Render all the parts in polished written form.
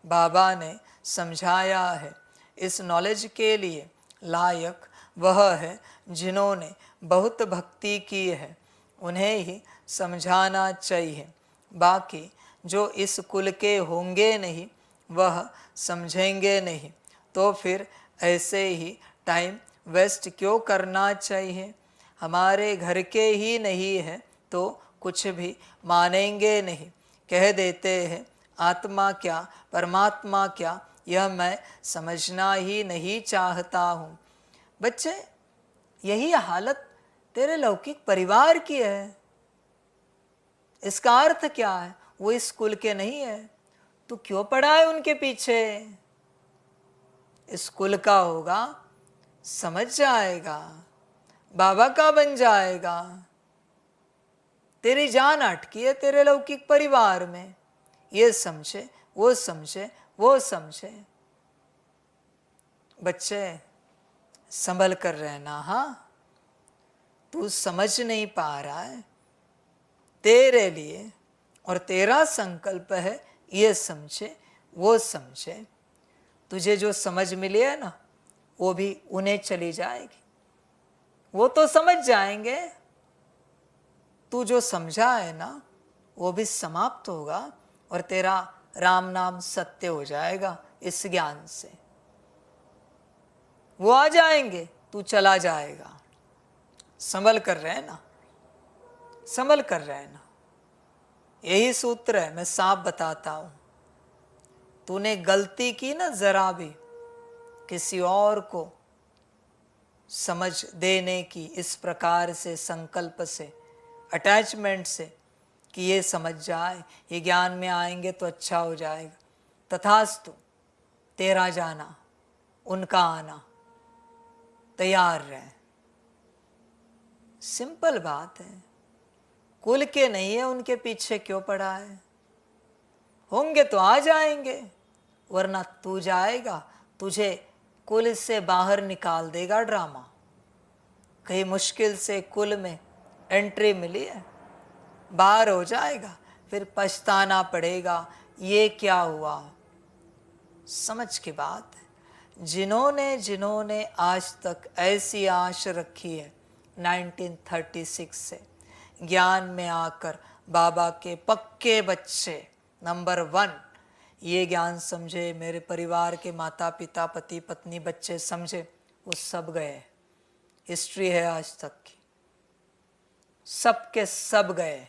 बाबा ने समझाया है। इस नॉलेज के लिए लायक वह है जिन्होंने बहुत भक्ति की है, उन्हें ही समझाना चाहिए। बाकी जो इस कुल के होंगे नहीं वह समझेंगे नहीं, तो फिर ऐसे ही टाइम वेस्ट क्यों करना चाहिए। हमारे घर के ही नहीं है तो कुछ भी मानेंगे नहीं। कह देते हैं आत्मा क्या परमात्मा क्या, यह मैं समझना ही नहीं चाहता हूँ। बच्चे, यही हालत तेरे लौकिक परिवार की है। इसका अर्थ क्या है? वो इस कुल के नहीं है, तू क्यों पड़ा है उनके पीछे? इस कुल का होगा, समझ जाएगा, बाबा का बन जाएगा। तेरी जान अटकी है तेरे लौकिक परिवार में, ये समझे वो समझे वो समझे। बच्चे, संभल कर रहना। हाँ, तू समझ नहीं पा रहा है, तेरे लिए और तेरा संकल्प है ये समझे वो समझे। तुझे जो समझ मिली है ना, वो भी उन्हें चली जाएगी, वो तो समझ जाएंगे। तू जो समझा है ना, वो भी समाप्त होगा और तेरा राम नाम सत्य हो जाएगा। इस ज्ञान से वो आ जाएंगे, तू चला जाएगा। संभल कर रहना, संभल कर रहना। यही सूत्र है, मैं साफ बताता हूं। तूने गलती की ना जरा भी किसी और को समझ देने की, इस प्रकार से संकल्प से, अटैचमेंट से, कि ये समझ जाए, ये ज्ञान में आएंगे तो अच्छा हो जाएगा, तथास्तु। तेरा जाना, उनका आना, तैयार रहे। सिंपल बात है। कुल के नहीं है, उनके पीछे क्यों पड़ा है? होंगे तो आ जाएंगे, वरना तू जाएगा, तुझे कुल से बाहर निकाल देगा ड्रामा। कहीं मुश्किल से कुल में एंट्री मिली है, बाहर हो जाएगा, फिर पछताना पड़ेगा, ये क्या हुआ। समझ की बात है। जिन्होंने जिन्होंने आज तक ऐसी आश रखी है 1936 से, ज्ञान में आकर बाबा के पक्के बच्चे, नंबर 1 ये ज्ञान समझे, मेरे परिवार के माता पिता पति पत्नी बच्चे समझे, वो सब गए। हिस्ट्री है आज तक की, सब के सब गए।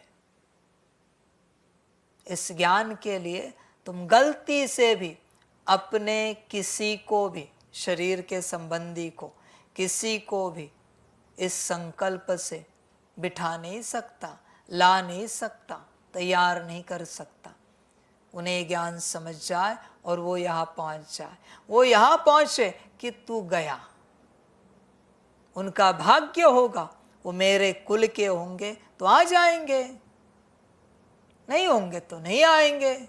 इस ज्ञान के लिए तुम गलती से भी अपने किसी को भी, शरीर के संबंधी को, किसी को भी इस संकल्प से बिठा नहीं सकता, ला नहीं सकता, तैयार नहीं कर सकता। उन्हें ज्ञान समझ जाए और वो यहाँ पहुँच जाए, वो यहाँ पहुँचे कि तू गया। उनका भाग्य होगा, वो मेरे कुल के होंगे तो आ जाएंगे, नहीं होंगे तो नहीं आएंगे।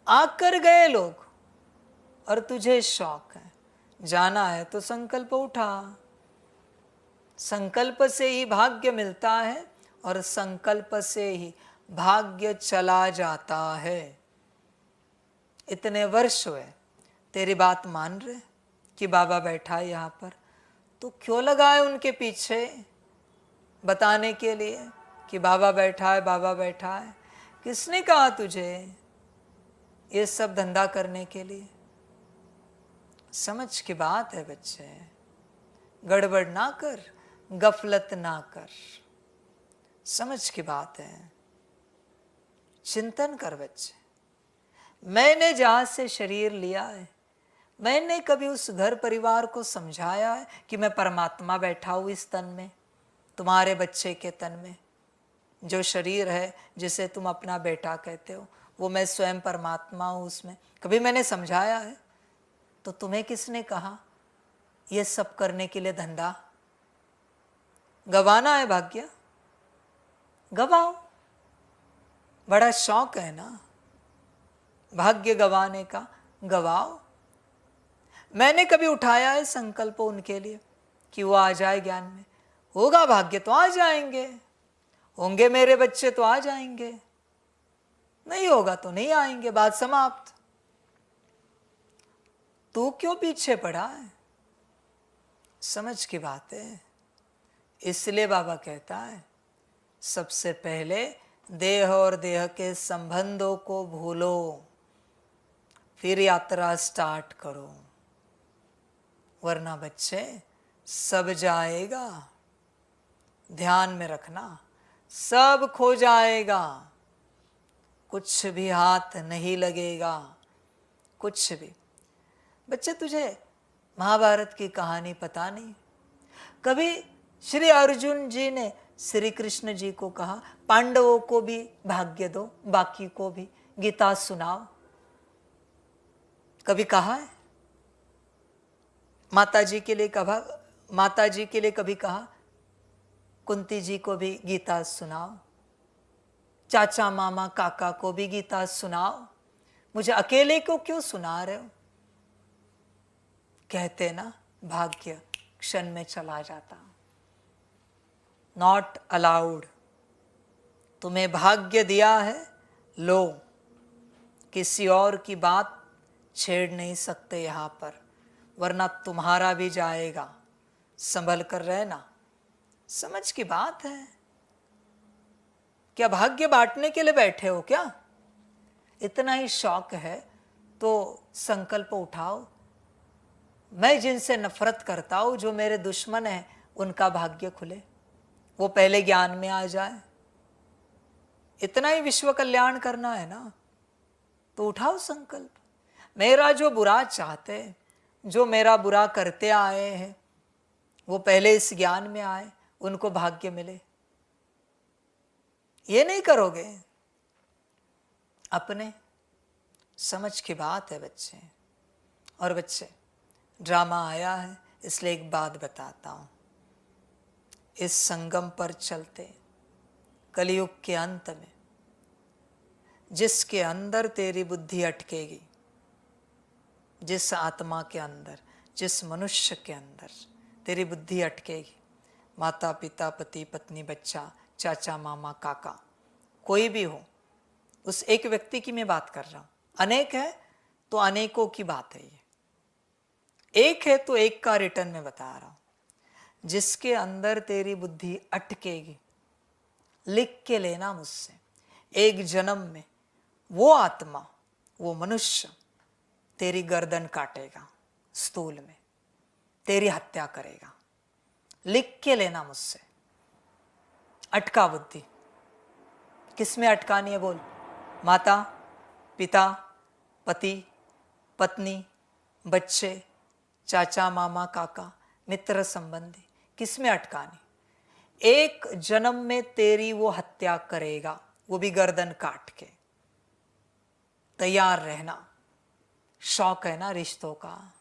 आकर गए लोग और तुझे शौक है, जाना है तो संकल्प उठा। संकल्प से ही भाग्य मिलता है और संकल्प से ही भाग्य चला जाता है। इतने वर्ष हुए तेरी बात मान रहे कि बाबा बैठा है यहाँ पर, तो क्यों लगाए उनके पीछे बताने के लिए कि बाबा बैठा है, बाबा बैठा है? किसने कहा तुझे ये सब धंधा करने के लिए? समझ की बात है बच्चे, गड़बड़ ना कर, गफलत ना कर। समझ की बात है, चिंतन कर बच्चे। मैंने जहां से शरीर लिया है, मैंने कभी उस घर परिवार को समझाया है कि मैं परमात्मा बैठा हूं इस तन में, तुम्हारे बच्चे के तन में? जो शरीर है जिसे तुम अपना बेटा कहते हो, वो मैं स्वयं परमात्मा हूं उसमें। कभी मैंने समझाया है? तो तुम्हें किसने कहा ये सब करने के लिए धंधा? गवाना है भाग्य, गवाओ। बड़ा शौक है ना भाग्य गवाने का, गवाओ। मैंने कभी उठाया है संकल्प उनके लिए कि वो आ जाए ज्ञान में? होगा भाग्य तो आ जाएंगे, होंगे मेरे बच्चे तो आ जाएंगे, नहीं होगा तो नहीं आएंगे, बात समाप्त। तू क्यों पीछे पड़ा है? समझ की बात है। इसलिए बाबा कहता है सबसे पहले देह और देह के संबंधों को भूलो, फिर यात्रा स्टार्ट करो, वरना बच्चे सब जाएगा। ध्यान में रखना, सब खो जाएगा, कुछ भी हाथ नहीं लगेगा, कुछ भी। बच्चे तुझे महाभारत की कहानी पता नहीं? कभी श्री अर्जुन जी ने श्री कृष्ण जी को कहा पांडवों को भी भाग्य दो, बाकी को भी गीता सुनाओ? कभी कहा है? माता जी के लिए कभी कहा कुंती जी को भी गीता सुनाओ, चाचा मामा काका को भी गीता सुनाओ, मुझे अकेले को क्यों सुना रहे हो? कहते ना भाग्य क्षण में चला जाता। Not allowed. तुम्हें भाग्य दिया है, लो, किसी और की बात छेड़ नहीं सकते यहां पर, वरना तुम्हारा भी जाएगा। संभल कर रहना। समझ की बात है। क्या भाग्य बांटने के लिए बैठे हो क्या? इतना ही शौक है तो संकल्प उठाओ, मैं जिनसे नफरत करता हूं, जो मेरे दुश्मन हैं, उनका भाग्य खुले, वो पहले ज्ञान में आ जाए। इतना ही विश्व कल्याण करना है ना, तो उठाओ संकल्प। मेरा जो बुरा चाहते, जो मेरा बुरा करते आए हैं, वो पहले इस ज्ञान में आए, उनको भाग्य मिले। ये नहीं करोगे अपने। समझ की बात है बच्चे। और बच्चे, ड्रामा आया है इसलिए एक बात बताता हूं। इस संगम पर चलते कलयुग के अंत में जिसके अंदर तेरी बुद्धि अटकेगी, जिस आत्मा के अंदर, जिस मनुष्य के अंदर तेरी बुद्धि अटकेगी, माता पिता पति पत्नी बच्चा चाचा मामा काका कोई भी हो, उस एक व्यक्ति की मैं बात कर रहा हूं। अनेक है तो अनेकों की बात है ये, एक है तो एक का रिटर्न में बता रहा हूं। जिसके अंदर तेरी बुद्धि अटकेगी, लिख के लेना मुझसे, एक जन्म में वो आत्मा, वो मनुष्य तेरी गर्दन काटेगा, स्थूल में तेरी हत्या करेगा। लिख के लेना मुझसे। अटका बुद्धि, किसमें अटकानी है बोल? माता पिता पति पत्नी बच्चे चाचा मामा काका मित्र संबंधी, किसमें अटकानी? एक जन्म में तेरी वो हत्या करेगा, वो भी गर्दन काट के। तैयार रहना। शौक है ना रिश्तों का,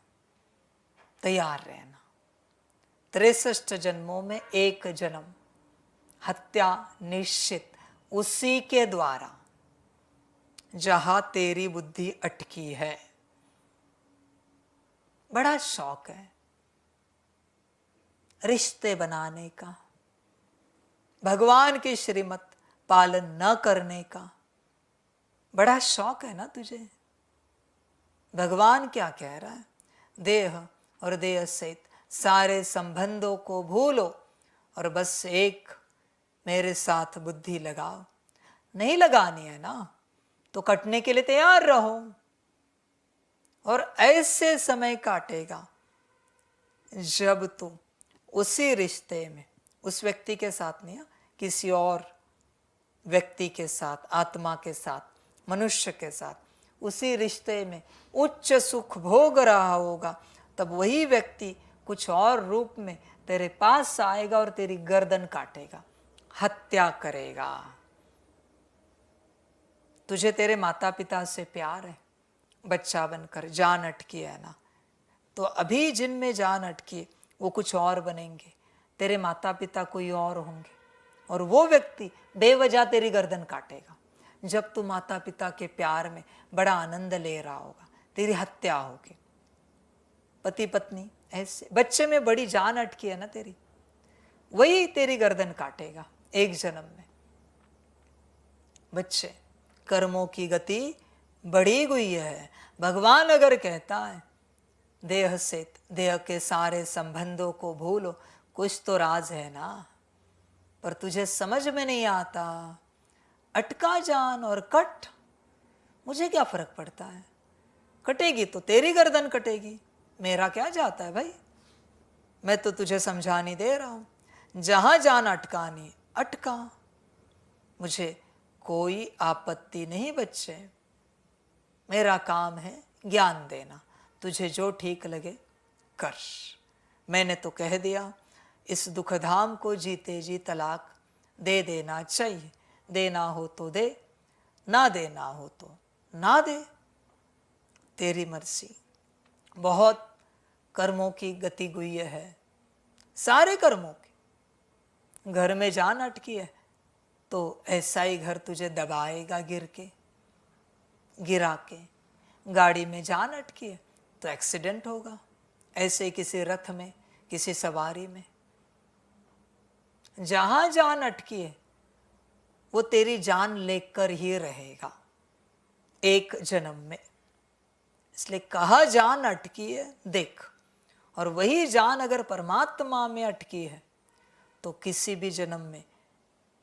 तैयार रहना। 63 जन्मों में एक जन्म, हत्या निश्चित, उसी के द्वारा जहां तेरी बुद्धि अटकी है। बड़ा शौक है रिश्ते बनाने का, भगवान की श्रीमत पालन न करने का। बड़ा शौक है ना तुझे। भगवान क्या कह रहा है? देह और देह सहित सारे संबंधों को भूलो और बस एक मेरे साथ बुद्धि लगाओ। नहीं लगानी है ना तो कटने के लिए तैयार रहो। और ऐसे समय काटेगा जब तुम उसी रिश्ते में, उस व्यक्ति के साथ नहीं, किसी और व्यक्ति के साथ, आत्मा के साथ, मनुष्य के साथ, उसी रिश्ते में उच्च सुख भोग रहा होगा, तब वही व्यक्ति कुछ और रूप में तेरे पास आएगा और तेरी गर्दन काटेगा, हत्या करेगा। तुझे तेरे माता पिता से प्यार है, बच्चा बनकर जान अटकी है ना, तो अभी जिनमें जान अटकी वो कुछ और बनेंगे, तेरे माता पिता कोई और होंगे, और वो व्यक्ति बेवजह तेरी गर्दन काटेगा। जब तू माता पिता के प्यार में बड़ा आनंद ले रहा होगा, तेरी हत्या होगी। पति पत्नी ऐसे, बच्चे में बड़ी जान अटकी है ना तेरी, वही तेरी गर्दन काटेगा एक जन्म में। बच्चे कर्मों की गति बढ़ी हुई है। भगवान अगर कहता है देह से, देह के सारे संबंधों को भूलो, कुछ तो राज है ना, पर तुझे समझ में नहीं आता। अटका जान और कट, मुझे क्या फर्क पड़ता है, कटेगी तो तेरी गर्दन कटेगी, मेरा क्या जाता है भाई। मैं तो तुझे समझाने दे रहा हूं, जहां जान अटकानी अटका, मुझे कोई आपत्ति नहीं बच्चे। मेरा काम है ज्ञान देना, तुझे जो ठीक लगे कर। मैंने तो कह दिया, इस दुखधाम को जीते जी तलाक दे देना चाहिए। देना हो तो दे, ना देना हो तो ना दे, तेरी मर्जी। बहुत कर्मों की गति गुह्य है, सारे कर्मों की। घर में जान अटकी है तो ऐसा ही घर तुझे दबाएगा गिरा के। गाड़ी में जान अटकी है तो एक्सीडेंट होगा, ऐसे किसी रथ में, किसी सवारी में। जहां जान अटकी है वो तेरी जान लेकर ही रहेगा एक जन्म में। इसलिए कहा जान अटकी है देख, और वही जान अगर परमात्मा में अटकी है तो किसी भी जन्म में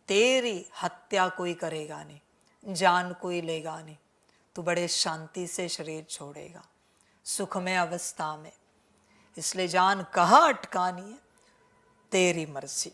तेरी हत्या कोई करेगा नहीं, जान कोई लेगा नहीं। तू बड़े शांति से शरीर छोड़ेगा सुखमय अवस्था में। इसलिए जान कहाँ अटकानी है, तेरी मर्जी।